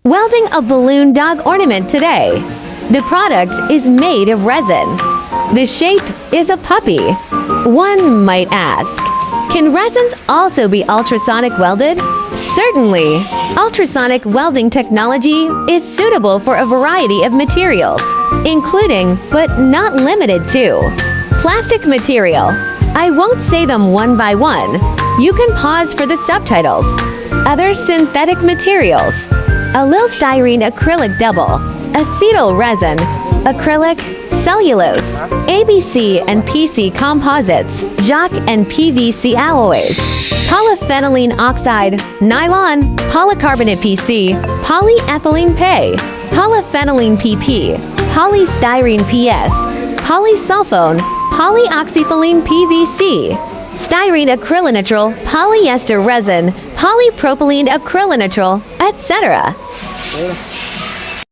Welding a balloon dog ornament today. The product is made of resin. The shape is a puppy. One might ask, can resins also be ultrasonic welded? Certainly. Ultrasonic welding technology is suitable for a variety of materials, including, but not limited to, plastic material. I won't say them one by one. You can pause for the subtitles. Other synthetic materials. Allyl-styrene acrylic double, acetyl resin, acrylic, cellulose, ABC and PC composites, JOC and PVC alloys, polyphenylene oxide, nylon, polycarbonate PC, polyethylene PE, polyphenylene PP, polystyrene PS, polysulfone, polyoxyethylene PVC, styrene acrylonitrile, polyester resin, polypropylene acrylonitrile, etc.